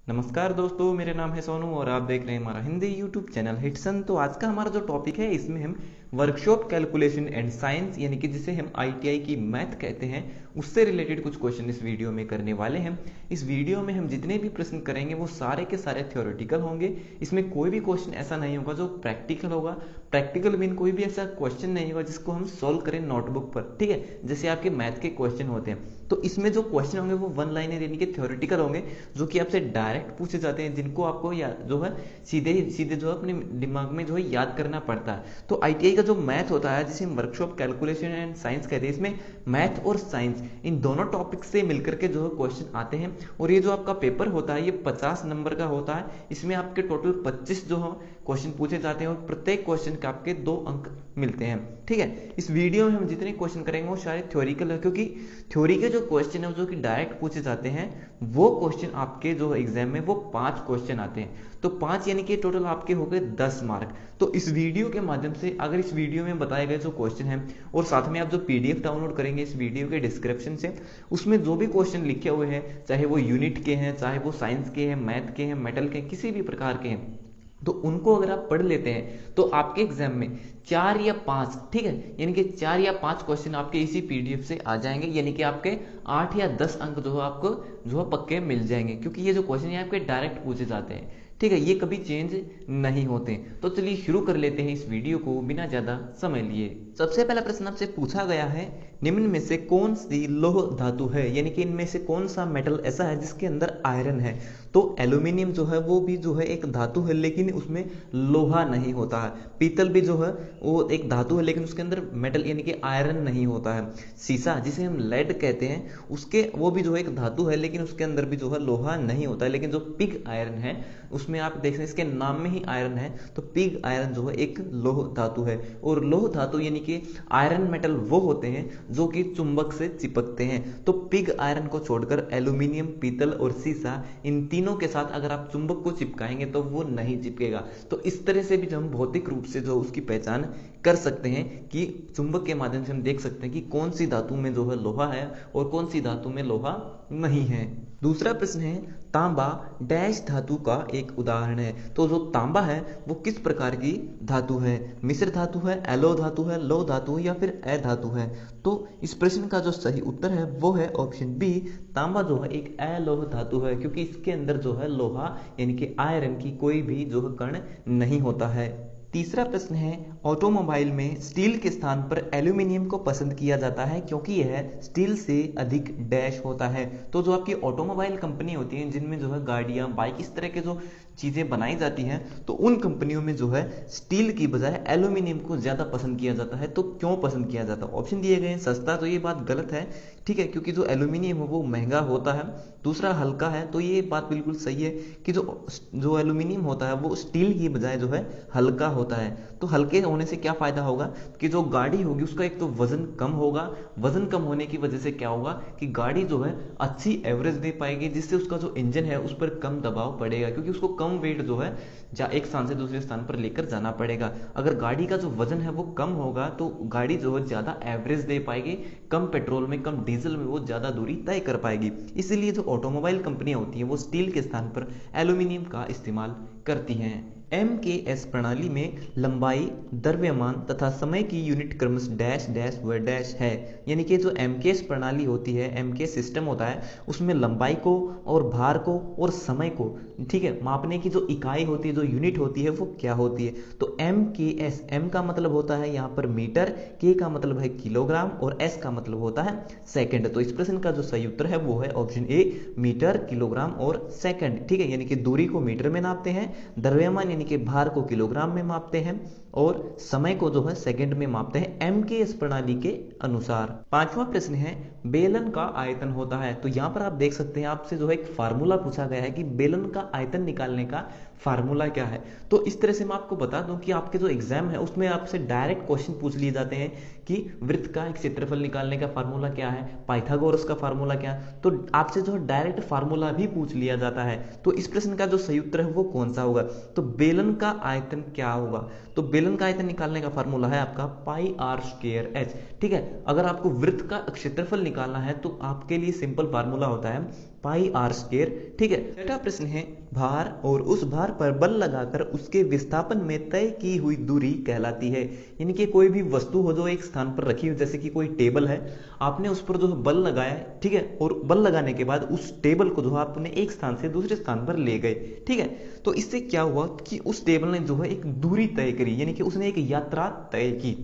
नमस्कार दोस्तों, मेरा नाम है सोनू और आप देख रहे हैं हमारा हिंदी यूट्यूब चैनल हिटसन। तो आज का हमारा जो टॉपिक है इसमें हम वर्कशॉप कैलकुलेशन एंड साइंस यानी कि जिसे हम आईटीआई की मैथ कहते हैं उससे रिलेटेड कुछ क्वेश्चन इस वीडियो में करने वाले हैं। इस वीडियो में हम जितने भी प्रश्न करेंगे वो सारे के सारे थ्योरेटिकल होंगे। इसमें कोई भी क्वेश्चन ऐसा नहीं होगा जो प्रैक्टिकल होगा। प्रैक्टिकल मीन कोई भी ऐसा क्वेश्चन नहीं होगा जिसको हम सोल्व करें नोटबुक पर, ठीक है, जैसे आपके मैथ के क्वेश्चन होते हैं। तो इसमें जो क्वेश्चन होंगे वो वन लाइनर यानी कि थ्योरेटिकल होंगे, जो कि आपसे डायरेक्ट पूछे जाते हैं, जिनको आपको जो है सीधे सीधे जो है अपने दिमाग में जो है याद करना पड़ता है। तो आईटीआई का जो मैथ होता है जिसे हम वर्कशॉप कैलकुलेशन एंड साइंस कहते हैं, इसमें मैथ और साइंस इन दोनों टॉपिक से मिलकर के जो है क्वेश्चन आते हैं। और ये जो आपका पेपर होता है ये 50 नंबर का होता है। इसमें आपके टोटल 25 जो है क्वेश्चन पूछे जाते हैं और प्रत्येक क्वेश्चन के आपके 2 अंक मिलते हैं, ठीक है। इस वीडियो में हम जितने क्वेश्चन करेंगे वो शायद थ्योरिकल है, क्योंकि थ्योरी के जो क्वेश्चन है जो कि डायरेक्ट पूछे जाते हैं वो क्वेश्चन आपके जो एग्जाम में वो 5 क्वेश्चन आते हैं। तो 5 यानी कि टोटल आपके हो गए 10 मार्क। तो इस वीडियो के माध्यम से अगर इस वीडियो में बताए गए जो क्वेश्चन हैं और साथ में आप जो पीडीएफ डाउनलोड करेंगे इस वीडियो के डिस्क्रिप्शन से, उसमें जो भी क्वेश्चन लिखे हुए हैं, चाहे वो यूनिट के हैं, चाहे वो साइंस के हैं, मैथ के हैं, मेटल के हैं, किसी भी प्रकार के हैं, तो उनको अगर आप पढ़ लेते हैं तो आपके एग्जाम में 4 या 5, ठीक है, यानी कि 4 या 5 क्वेश्चन आपके इसी पीडीएफ से आ जाएंगे। यानी कि आपके 8 या 10 अंक जो है आपको जो है पक्के मिल जाएंगे, क्योंकि ये जो क्वेश्चन है आपके डायरेक्ट पूछे जाते हैं, ठीक है, ये कभी चेंज नहीं होते। तो चलिए शुरू कर लेते हैं इस वीडियो को बिना ज्यादा समय लिए। सबसे पहला प्रश्न आपसे पूछा गया है, निम्न में से कौन सी लौह धातु है, यानी कि इनमें से कौन सा मेटल ऐसा है जिसके अंदर आयरन है। तो एल्यूमिनियम जो है वो भी जो है एक धातु है, लेकिन उसमें लोहा नहीं होता है। पीतल भी जो है वो एक धातु है, लेकिन उसके अंदर मेटल यानी कि आयरन नहीं होता है। सीसा जिसे हम लेड कहते हैं उसके वो भी जो है एक धातु है, लेकिन उसके अंदर भी जो है लोहा नहीं होता है। लेकिन जो पिग आयरन है उसमें आप देख सकते हैं इसके नाम में ही आयरन है, तो पिग आयरन जो है एक लौह धातु है। और लौह धातु यानी कि आयरन मेटल वो होते हैं जो कि चुंबक से चिपकते हैं। तो पिग आयरन को छोड़कर एल्यूमिनियम, पीतल और सीसा, इन तीनों के साथ अगर आप चुंबक को चिपकाएंगे तो वो नहीं चिपकेगा। तो इस तरह से भी जो हम भौतिक रूप से जो उसकी पहचान कर सकते हैं कि चुंबक के माध्यम से हम देख सकते हैं कि कौन सी धातु में जो है लोहा है और कौन सी धातु में लोहा नहीं है। दूसरा प्रश्न है, तांबा डैश धातु का एक उदाहरण है। तो जो तांबा है वो किस प्रकार की धातु है, मिश्र धातु है, एलो धातु है, लौह धातु है या फिर अधातु है। तो इस प्रश्न का जो सही उत्तर है वो है ऑप्शन बी, तांबा जो है एक अलोह धातु है, क्योंकि इसके अंदर जो है लोहा यानी कि आयरन की कोई भी जो है कण नहीं होता है। तीसरा प्रश्न है, ऑटोमोबाइल में स्टील के स्थान पर एल्यूमिनियम को पसंद किया जाता है क्योंकि यह स्टील से अधिक डैश होता है। तो जो आपकी ऑटोमोबाइल कंपनी होती है जिनमें जो है गाड़ियां, बाइक, इस तरह के जो चीजें बनाई जाती हैं, तो उन कंपनियों में जो है स्टील की बजाय एल्यूमिनियम को ज्यादा पसंद किया जाता है। तो क्यों पसंद किया जाता है? ऑप्शन दिए गए हैं, सस्ता, तो ये बात गलत है, ठीक है, क्योंकि जो एल्यूमिनियम है वो महंगा होता है। दूसरा हल्का है, तो ये बात बिल्कुल सही है कि जो जो एल्यूमिनियम होता है वो स्टील की बजाय जो है हल्का होता है। तो हल्के होने से क्या फायदा होगा कि जो गाड़ी होगी उसका एक तो वजन कम होगा, वजन कम होने की वजह से क्या होगा कि गाड़ी जो है अच्छी एवरेज दे पाएगी, जिससे उसका जो इंजन है उस पर कम दबाव पड़ेगा, क्योंकि उसको कम वेट जो है एक स्थान से दूसरे स्थान पर लेकर जाना पड़ेगा। अगर गाड़ी का जो वजन है वो कम होगा तो गाड़ी जो है ज्यादा एवरेज दे पाएगी, कम पेट्रोल में, कम डीजल में वो ज्यादा दूरी तय कर पाएगी। इसीलिए जो ऑटोमोबाइल कंपनियां होती हैं वो स्टील के स्थान पर एल्यूमिनियम का इस्तेमाल करती हैं। एमकेएस प्रणाली में लंबाई, द्रव्यमान तथा समय की यूनिट क्रमश डैश डैश व डैश है। यानी कि जो एमकेएस प्रणाली होती है, एमकेएस सिस्टम होता है, उसमें लंबाई को और भार को और समय को, ठीक है, मापने की जो इकाई होती है, जो यूनिट होती है वो क्या होती है। तो एमकेएस, एम का मतलब होता है यहाँ पर मीटर, के का मतलब है किलोग्राम और एस का मतलब होता है सेकंड। तो इस प्रश्न का जो सही उत्तर है वो है ऑप्शन ए, मीटर, किलोग्राम और सेकंड, ठीक है। यानी कि दूरी को मीटर में नापते हैं, द्रव्यमान यानी कि भार को किलोग्राम में मापते हैं और समय को जो है सेकंड में मापते हैं एमकेएस प्रणाली के अनुसार। पांचवा प्रश्न है, बेलन का आयतन होता है। तो यहां पर आप देख सकते हैं आपसे जो है एक फार्मूला पूछा गया है कि बेलन का आयतन निकालने का फार्मूला क्या है। तो इस तरह से मैं आपको बता दूं कि आपके जो एग्जाम है उसमें आपसे डायरेक्ट क्वेश्चन पूछ लिए जाते हैं कि वृत्त का एक क्षेत्रफल निकालने का फार्मूला क्या है, पाइथागोरस का फार्मूला क्या है। तो आपसे जो है डायरेक्ट फार्मूला भी पूछ लिया जाता है। तो इस प्रश्न का जो सही उत्तर है वो कौन सा होगा? तो बेलन का आयतन क्या होगा? तो बेलन का आयतन निकालने का फार्मूला है आपका पाई आर स्क्वायर एच, ठीक है। अगर आपको वृत्त का क्षेत्रफल निकालना है तो आपके लिए सिंपल फार्मूला होता है पाई आर स्क्वायर। ठीक है। छठा प्रश्न है भार और उस भार पर बल लगाकर उसके विस्थापन में तय की हुई दूरी कहलाती है। यानी कि कोई भी वस्तु हो जो एक स्थान पर रखी हो, जैसे कि कोई टेबल है, आपने उस पर जो बल लगाया, ठीक है, और बल लगाने के बाद उस टेबल को जो आपने एक स्थान से दूसरे स्थान पर ले गए। ठीक है। तो इससे क्या हुआ कि उस टेबल ने जो है एक दूरी तय करी, यानी कि उसने एक यात्रा तय की।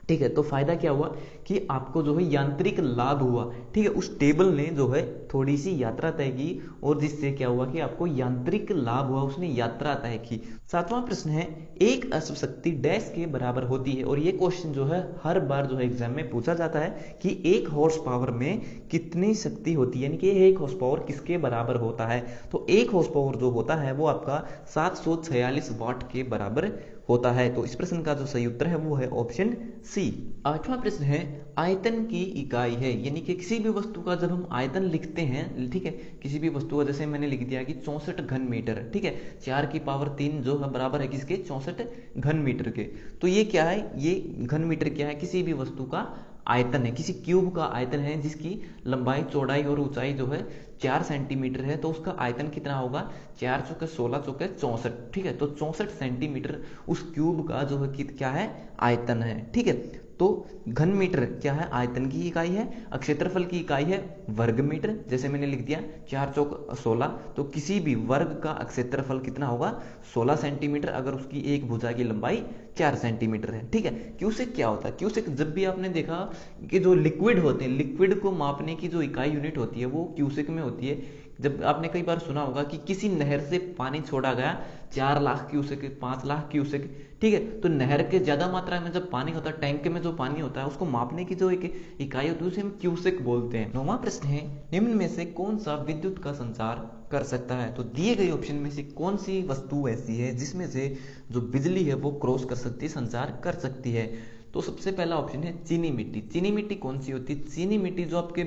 ठीक है। तो फायदा क्या हुआ कि आपको जो है यांत्रिक लाभ हुआ। ठीक है। उस टेबल ने जो है थोड़ी सी यात्रा तय की और जिससे क्या हुआ कि आपको यांत्रिक लाभ हुआ, उसने यात्रा तय की। सातवां प्रश्न है एक अश्व शक्ति डैश के बराबर होती है। और ये क्वेश्चन जो है हर बार जो है एग्जाम में पूछा जाता है कि एक हॉर्स पावर में कितनी शक्ति होती है, यानी कि एक हॉर्स पावर किसके बराबर होता है। तो एक हॉर्स पावर जो होता है वो आपका 746 वाट के बराबर होता है। तो इस प्रश्न का जो सही उत्तर है वो है ऑप्शन सी। आठवां प्रश्न है आयतन की इकाई है, यानी कि किसी भी वस्तु का जब हम आयतन लिखते हैं, ठीक है, किसी भी वस्तु का, जैसे मैंने लिख दिया कि 64 घन मीटर। ठीक है। 4 की पावर 3 जो है बराबर है किसके, 64 घन मीटर के। तो ये क्या है, ये घन मीटर क्या है, किसी भी वस्तु का आयतन है, किसी क्यूब का आयतन है जिसकी लंबाई, चौड़ाई और ऊंचाई जो है 4 सेंटीमीटर है। तो उसका आयतन कितना होगा, 4 चौके 16 चौके 64। ठीक है। तो 64 सेंटीमीटर उस क्यूब का जो है क्या है, आयतन है। ठीक है। तो घन मीटर क्या है, आयतन की इकाई है। क्षेत्रफल की इकाई है वर्ग मीटर, जैसे मैंने लिख दिया 4 चौक 16। तो किसी भी वर्ग का क्षेत्रफल कितना होगा, 16 सेंटीमीटर, अगर उसकी एक भुजा की लंबाई 4 सेंटीमीटर है। ठीक है। क्यूसेक क्या होता है, क्यूसेक जब भी आपने देखा कि जो लिक्विड होते हैं, लिक्विड को मापने की जो इकाई यूनिट होती है वो क्यूसेक में होती है। जब आपने कई बार सुना होगा कि किसी नहर से पानी छोड़ा गया 4 लाख क्यूसेक, 5 लाख क्यूसेक। ठीक है। तो नहर के ज्यादा मात्रा में जब पानी होता है, टैंक में जो पानी होता है, उसको मापने की जो एक इकाई होती है उसे हम क्यूसेक बोलते हैं। 9वां प्रश्न है निम्न में से कौन सा विद्युत का संचार कर सकता है। तो दिए गए ऑप्शन में से कौन सी वस्तु ऐसी है जिसमें से जो बिजली है वो क्रॉस कर सकती है, संचार कर सकती है। तो सबसे पहला ऑप्शन है चीनी मिट्टी। चीनी मिट्टी कौन सी होती है, चीनी मिट्टी जो आपके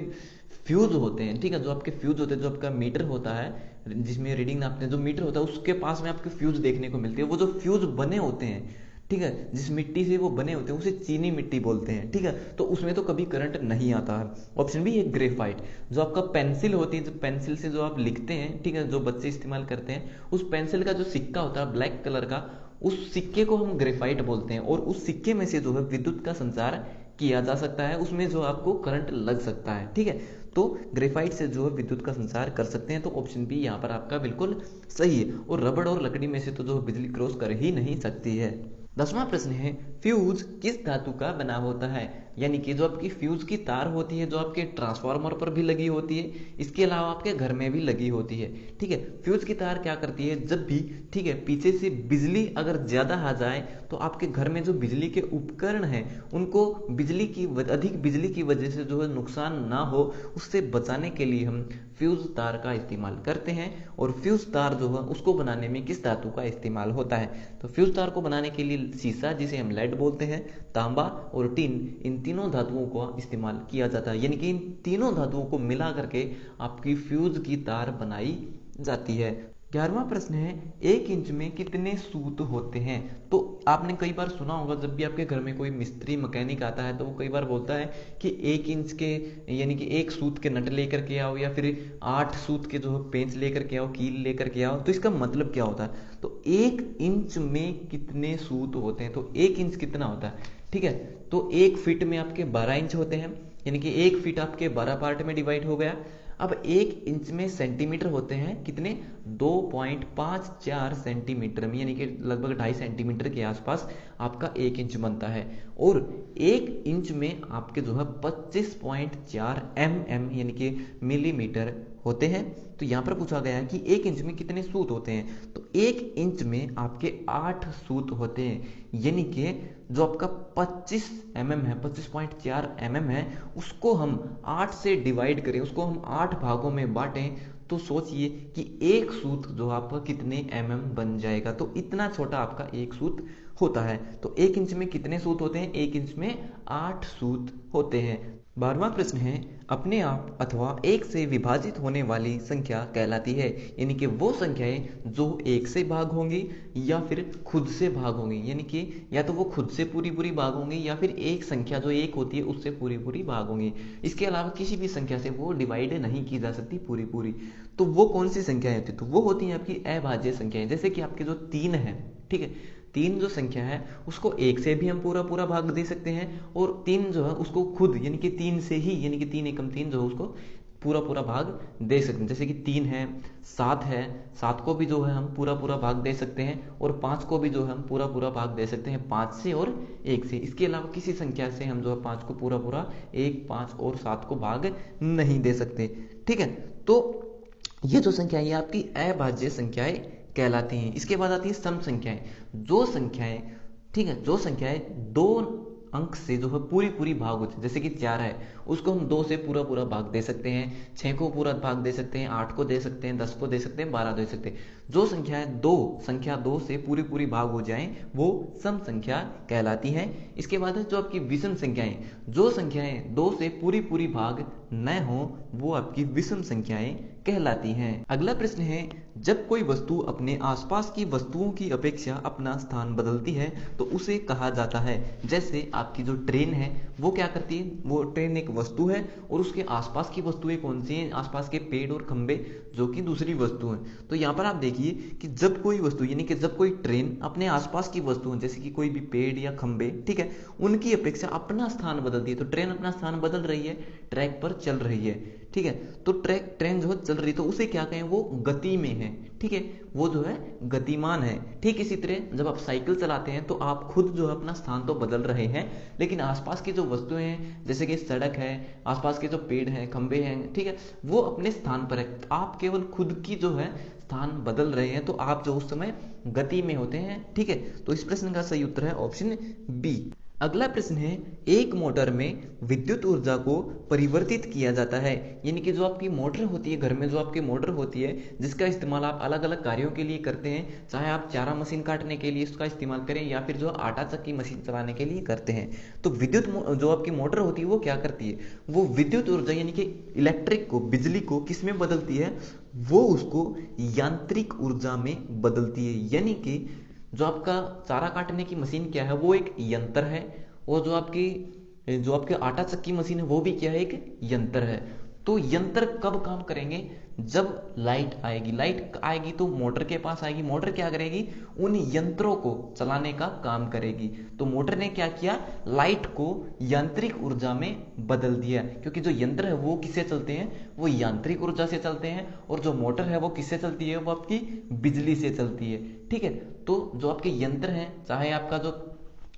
फ्यूज होते हैं। ठीक है। जो आपके फ्यूज होते हैं, जो आपका मीटर होता है जिसमें रीडिंग नापते हैं, जो मीटर होता है उसके पास में आपके फ्यूज देखने को मिलती है। वो जो फ्यूज बने होते हैं, ठीक है, जिस मिट्टी से वो बने होते हैं उसे चीनी मिट्टी बोलते हैं। ठीक है। तो उसमें तो कभी करंट नहीं आता है। ऑप्शन बी है ग्रेफाइट। जो आपका पेंसिल होती है, जो पेंसिल से जो आप लिखते हैं, ठीक है, जो बच्चे इस्तेमाल करते हैं, उस पेंसिल का जो सिक्का होता है ब्लैक कलर का, उस सिक्के को हम ग्रेफाइट बोलते हैं। और उस सिक्के में से जो है विद्युत का संचार किया जा सकता है, उसमें जो आपको करंट लग सकता है। ठीक है। तो ग्रेफाइट से जो है विद्युत का संचार कर सकते हैं। तो ऑप्शन बी यहाँ पर आपका बिल्कुल सही है। और रबड़ और लकड़ी में से तो जो बिजली क्रॉस कर ही नहीं सकती है। 10वां प्रश्न है फ्यूज किस धातु का बना होता है। यानी कि जो आपकी फ्यूज की तार होती है, जो आपके ट्रांसफार्मर पर भी लगी होती है, इसके अलावा आपके घर में भी लगी होती है। ठीक है। फ्यूज की तार क्या करती है, जब भी, ठीक है, पीछे से बिजली अगर ज्यादा आ जाए तो आपके घर में जो बिजली के उपकरण हैं उनको अधिक बिजली की वजह से जो है नुकसान ना हो, उससे बचाने के लिए हम फ्यूज तार का इस्तेमाल करते हैं। और फ्यूज तार जो है उसको बनाने में किस धातु का इस्तेमाल होता है। तो फ्यूज तार को बनाने के लिए शीशा, जिसे हम लेड बोलते हैं, तांबा और टिन, इन तीनों धातुओं का इस्तेमाल किया जाता है। यानी कि इन तीनों धातुओं को मिला करके आपकी फ्यूज की तार बनाई जाती है। 11वां प्रश्न है 1 इंच में कितने सूत होते हैं। तो आपने कई बार सुना होगा, जब भी आपके घर में कोई मिस्त्री मैकेनिक आता है तो वो कई बार बोलता है कि 1 इंच के, यानी कि 1 सूत के नट लेकर के आओ, या फिर 8 सूत के जो है पेंच लेकर के आओ, कील लेकर के आओ। तो इसका मतलब क्या होता है, तो 1 इंच में कितने सूत होते हैं। तो 1 इंच कितना होता है, ठीक है। तो 1 फीट में आपके 12 इंच होते हैं, यानी कि 1 फीट आपके 12 पार्ट में डिवाइड हो गया। अब 1 इंच में सेंटीमीटर होते हैं कितने, 2.54 सेंटीमीटर में, यानी कि लगभग 2.5 सेंटीमीटर के आसपास आपका 1 इंच बनता है। और 1 इंच में आपके जो है 25.4 mm यानी कि मिलीमीटर होते हैं। तो यहां पर पूछा गया है कि 1 इंच में कितने सूत होते हैं। तो 1 इंच में आपके 8 सूत होते हैं, यानी कि जो आपका 25 mm है, 25.4 mm है, उसको हम 8 से डिवाइड करें, उसको हम 8 भागों में बांटें, तो सोचिए कि एक सूत जो आपका कितने mm बन जाएगा। तो इतना छोटा आपका एक सूत होता है। तो 1 इंच में कितने सूत होते हैं, 1 इंच में 8 सूत होते हैं। 12वां प्रश्न है, अपने आप अथवा एक से विभाजित होने वाली संख्या कहलाती है। यानी कि वो संख्याएं जो एक से भाग होंगी या फिर खुद से भाग होंगी, यानी कि या तो वो खुद से पूरी पूरी भाग होंगी या फिर एक संख्या जो एक होती है उससे पूरी पूरी भाग होंगी। इसके अलावा किसी भी संख्या से वो डिवाइड नहीं की जा सकती पूरी पूरी। तो वो कौन सी संख्याएं होती है? तो वो होती हैं आपकी अभाज्य संख्याएं। जैसे कि आपके जो 3 है, ठीक है, 3 जो संख्या है उसको एक से भी हम पूरा पूरा भाग दे सकते हैं, और 3 जो है उसको खुद यानी कि 3 से ही, यानी कि 3 एकम 3 जो है उसको पूरा पूरा भाग दे सकते हैं। जैसे कि 3 है, 7 है, 7 को भी जो है हम पूरा पूरा भाग दे सकते हैं, और 5 को भी जो है हम पूरा पूरा भाग दे सकते हैं 5 से और 1 से। इसके अलावा किसी संख्या से हम जो है 5 को पूरा पूरा 1, 5 और 7 को भाग नहीं दे सकते। ठीक है, तो ये जो संख्या है ये आपकी अभाज्य संख्याएं कहलाती हैं। इसके बाद आती है सम संख्याएं। जो संख्याएं, ठीक है, जो संख्याएं 2 अंक से जो है पूरी पूरी भाग होती है, जैसे कि 4 है उसको हम 2 से पूरा पूरा भाग दे सकते हैं, 6 को पूरा भाग दे सकते हैं, 8 को दे सकते हैं, 10 को दे सकते हैं, 12 दे सकते हैं। जो संख्या 2 से पूरी पूरी भाग हो जाएं वो सम संख्या कहलाती है। इसके बाद है जो आपकी विषम संख्याएं। जो संख्याएं 2 से पूरी पूरी भाग न हो वो आपकी विषम संख्याएं कहलाती हैं। अगला प्रश्न है, जब कोई वस्तु अपने आसपास की वस्तुओं की अपेक्षा अपना स्थान बदलती है तो उसे कहा जाता है। जैसे आपकी जो ट्रेन है वो क्या करती है, वो ट्रेन एक वस्तु है और उसके आसपास की वस्तुएं कौन सी हैं? आसपास के पेड़ और खंबे जो कि दूसरी वस्तु हैं। तो यहाँ पर आप देखिए कि जब कोई वस्तु यानी कि जब कोई ट्रेन अपने आसपास की वस्तु जैसे कि कोई भी पेड़ या खंबे, ठीक है, उनकी अपेक्षा अपना स्थान बदलती है, तो ट्रेन अपना स्थान बदल रही है, ट्रैक पर चल रही है, ठीक है, तो ट्रेन जो चल रही है तो उसे क्या कहें, वो गति में है, ठीक है, वो जो है गतिमान है। ठीक इसी तरह जब आप साइकिल चलाते हैं तो आप खुद जो है अपना स्थान तो बदल रहे हैं, लेकिन आसपास की जो वस्तुएं हैं जैसे कि सड़क है, आसपास के जो पेड़ हैं, खंबे हैं, ठीक है, वो अपने स्थान पर है। आप केवल खुद की जो है स्थान बदल रहे हैं, तो आप जो उस समय गति में होते हैं। ठीक है, तो इस प्रश्न का सही उत्तर है ऑप्शन बी। अगला प्रश्न है, एक मोटर में विद्युत ऊर्जा को परिवर्तित किया जाता है। यानी कि जो आपकी मोटर होती है घर में, जो आपकी मोटर होती है जिसका इस्तेमाल आप अलग अलग कार्यों के लिए करते हैं, चाहे आप चारा मशीन काटने के लिए इसका इस्तेमाल करें या फिर जो आटा चक्की मशीन चलाने के लिए करते हैं, तो विद्युत जो आपकी मोटर होती है वो क्या करती है, वो विद्युत ऊर्जा यानी कि इलेक्ट्रिक को, बिजली को किस में बदलती है, वो उसको यांत्रिक ऊर्जा में बदलती है। यानी कि जो आपका चारा काटने की मशीन क्या है, वो एक यंत्र है, और जो आपके आटा चक्की मशीन है वो भी क्या है, एक यंत्र है। तो यंत्र कब काम करेंगे, जब लाइट आएगी। लाइट आएगी तो मोटर के पास आएगी, मोटर क्या करेगी, उन यंत्रों को चलाने का काम करेगी। तो मोटर ने क्या किया, लाइट को यांत्रिक ऊर्जा में बदल दिया, क्योंकि जो यंत्र है वो किससे चलते हैं, वो यांत्रिक ऊर्जा से चलते हैं, और जो मोटर है वो किससे चलती है, वो आपकी बिजली से चलती है। ठीक है, तो जो आपके यंत्र हैं, चाहे आपका जो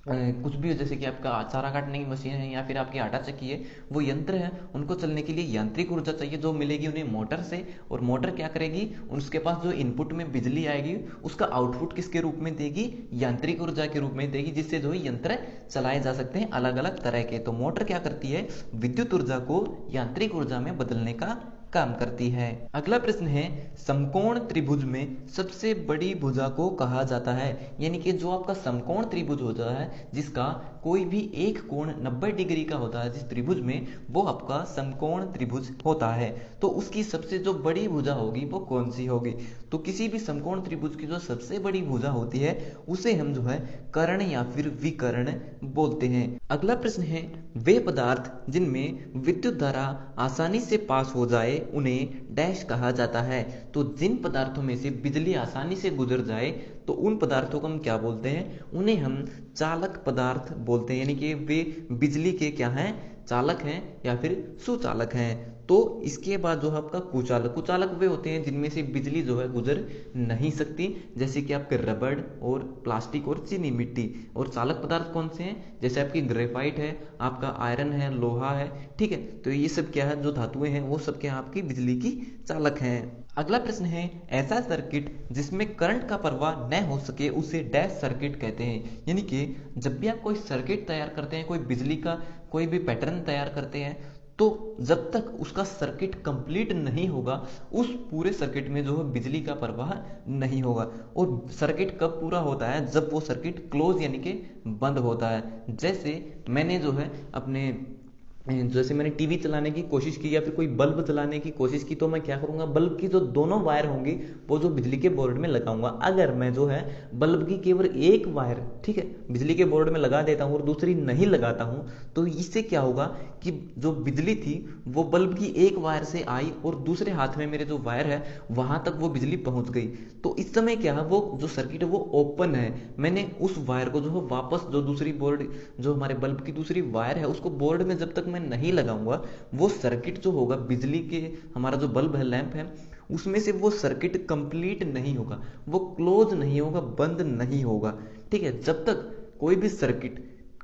कुछ भी हो, जैसे कि आपका चारा काटने की मशीन है या फिर आपकी आटा चक्की है, वो यंत्र है, उनको चलने के लिए यांत्रिक ऊर्जा चाहिए जो मिलेगी उन्हें मोटर से, और मोटर क्या करेगी, उसके पास जो इनपुट में बिजली आएगी उसका आउटपुट किसके रूप में देगी, यांत्रिक ऊर्जा के रूप में देगी, जिससे जो यंत्र चलाए जा सकते हैं अलग अलग तरह के। तो मोटर क्या करती है, विद्युत ऊर्जा को यांत्रिक ऊर्जा में बदलने का काम करती है। अगला प्रश्न है, समकोण त्रिभुज में सबसे बड़ी भुजा को कहा जाता है। यानी कि जो आपका समकोण त्रिभुज होता है जिसका कोई भी एक कोण 90 डिग्री का होता है, जिस त्रिभुज में, वो आपका समकोण त्रिभुज होता है। तो उसकी सबसे जो बड़ी भुजा होगी वो कौन सी होगी, तो किसी भी समकोण त्रिभुज की जो सबसे बड़ी भुजा होती है उसे हम जो है कर्ण या फिर विकर्ण बोलते हैं। अगला प्रश्न है, वे पदार्थ जिनमें विद्युत धारा आसानी से पास हो जाए उन्हें डैश कहा जाता है। तो जिन पदार्थों में से बिजली आसानी से गुजर जाए तो उन पदार्थों को हम क्या बोलते हैं, उन्हें हम चालक पदार्थ बोलते हैं। यानी कि वे बिजली के क्या हैं, चालक हैं या फिर सुचालक हैं। तो इसके बाद जो है आपका कुचालक, कुचालक वे होते हैं जिनमें से बिजली जो है गुजर नहीं सकती, जैसे कि आपके रबड़ और प्लास्टिक और चीनी मिट्टी। और चालक पदार्थ कौन से हैं, जैसे आपकी ग्रेफाइट है, आपका आयरन है, लोहा है। ठीक है, तो ये सब क्या है, जो धातुएं हैं वो सब क्या आपकी बिजली की चालक हैं। अगला प्रश्न है, ऐसा सर्किट जिसमें करंट का प्रवाह न हो सके उसे डैश सर्किट कहते हैं। यानी कि जब भी आप कोई सर्किट तैयार करते हैं, कोई बिजली का कोई भी पैटर्न तैयार करते हैं, तो जब तक उसका सर्किट कंप्लीट नहीं होगा उस पूरे सर्किट में जो है बिजली का प्रवाह नहीं होगा। और सर्किट कब पूरा होता है, जब वो सर्किट क्लोज यानी कि बंद होता है। जैसे मैंने जो है अपने जैसे मैंने टीवी चलाने की कोशिश की या फिर कोई बल्ब चलाने की कोशिश की, तो मैं क्या करूंगा, बल्ब की जो दोनों वायर होंगी वो जो बिजली के बोर्ड में लगाऊंगा। अगर मैं जो है बल्ब की केवल एक वायर, ठीक है, बिजली के बोर्ड में लगा देता हूँ और दूसरी नहीं लगाता हूँ, तो इससे क्या होगा कि जो बिजली थी वो बल्ब की एक वायर से आई और दूसरे हाथ में मेरे जो वायर है वहां तक वो बिजली पहुंच गई। तो इस समय क्या है, वो जो सर्किट है वो ओपन है। मैंने उस वायर को जो है वापस जो दूसरी बोर्ड, जो हमारे बल्ब की दूसरी वायर है उसको बोर्ड में जब तक मैं नहीं लगाऊंगा, वो सर्किट जो होगा बिजली के, हमारा जो बल्ब है, लैंप है, उसमें से वो सर्किट कंप्लीट नहीं होगा, वो क्लोज नहीं होगा, बंद नहीं होगा। ठीक है, जब तक कोई भी सर्किट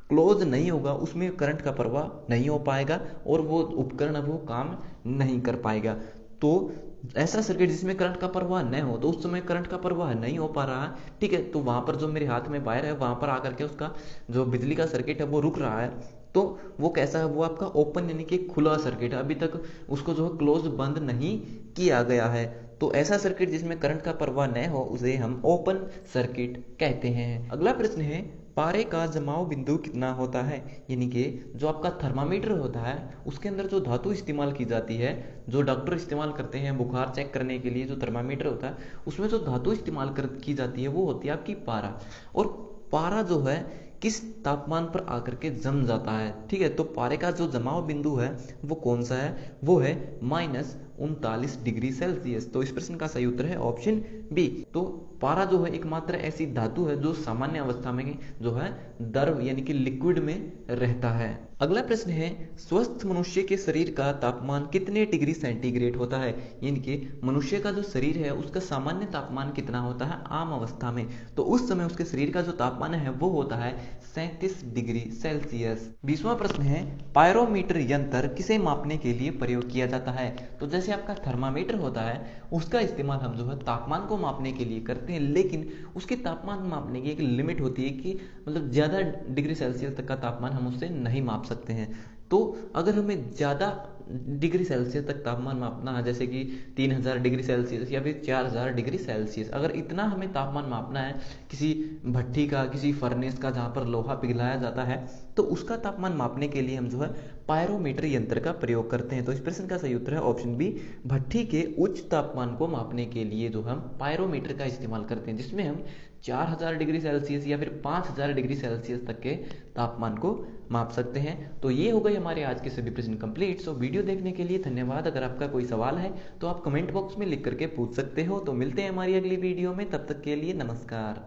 क्लोज नहीं होगा उसमें करंट का प्रवाह नहीं हो पाएगा और वो उपकरण अब वो काम नहीं कर पाएगा। तो ऐसा सर्किट जिसमें करंट का प्रवाह न हो, तो उस समय करंट का प्रवाह नहीं हो पा रहा है, ठीक है, तो वहां पर जो मेरे हाथ में वायर है वहां पर आकर के उसका जो बिजली का सर्किट है वो रुक रहा है। तो वो कैसा है, वो आपका ओपन यानी कि खुला सर्किट है, अभी तक उसको जो है क्लोज बंद नहीं किया गया है। तो ऐसा सर्किट जिसमें करंट का प्रवाह न हो उसे हम ओपन सर्किट कहते हैं। अगला प्रश्न है, पारे का जमाव बिंदु कितना होता है? यानी कि जो आपका थर्मामीटर होता है उसके अंदर जो धातु इस्तेमाल की जाती है, जो डॉक्टर इस्तेमाल करते हैं बुखार चेक करने के लिए, जो थर्मामीटर होता है उसमें जो धातु इस्तेमाल की जाती है वो होती है आपकी पारा। और पारा जो है किस तापमान पर आकर के जम जाता है, ठीक है, तो पारे का जो जमाव बिंदु है वो कौन सा है, वो है -39 डिग्री सेल्सियस। तो इस प्रश्न का सही उत्तर है ऑप्शन बी। तो पारा जो है एकमात्र ऐसी धातु है जो सामान्य अवस्था में जो है द्रव यानी कि लिक्विड में रहता है। अगला प्रश्न है, स्वस्थ मनुष्य के शरीर का तापमान कितने डिग्री सेंटीग्रेड होता है? यानी कि मनुष्य का जो शरीर है उसका सामान्य तापमान कितना होता है आम अवस्था में? तो उस समय उसके शरीर का जो तापमान है वो होता है 37 डिग्री सेल्सियस। 20वां प्रश्न है, पायरोमीटर यंत्र किसे मापने के लिए प्रयोग किया जाता है? तो जैसे आपका थर्मामीटर होता है उसका इस्तेमाल हम जो है तापमान को मापने के लिए करते हैं, लेकिन उसके तापमान मापने की एक लिमिट होती है कि मतलब ज्यादा डिग्री सेल्सियस तक का तापमान हम उससे नहीं माप सकते हैं। तो अगर हमें ज्यादा डिग्री सेल्सियस तक तापमान मापना है, जैसे कि 3000 डिग्री सेल्सियस या फिर 4000 डिग्री सेल्सियस, अगर इतना हमें तापमान मापना है किसी भट्टी का, किसी फर्नेस का जहाँ पर लोहा पिघलाया जाता है, तो उसका तापमान मापने के लिए हम जो है पायरोमीटर यंत्र का प्रयोग करते हैं। तो इस प्रश्न का सही उत्तर है ऑप्शन बी। भट्टी के उच्च तापमान को मापने के लिए जो हम पायरोमीटर का इस्तेमाल करते हैं, जिसमें हम 4000 डिग्री सेल्सियस या फिर 5000 डिग्री सेल्सियस तक के तापमान को माप सकते हैं। तो ये हो गए हमारे आज के सभी प्रश्न कंप्लीट। सो वीडियो देखने के लिए धन्यवाद। अगर आपका कोई सवाल है तो आप कमेंट बॉक्स में लिख करके पूछ सकते हो। तो मिलते हैं हमारी अगली वीडियो में, तब तक के लिए नमस्कार।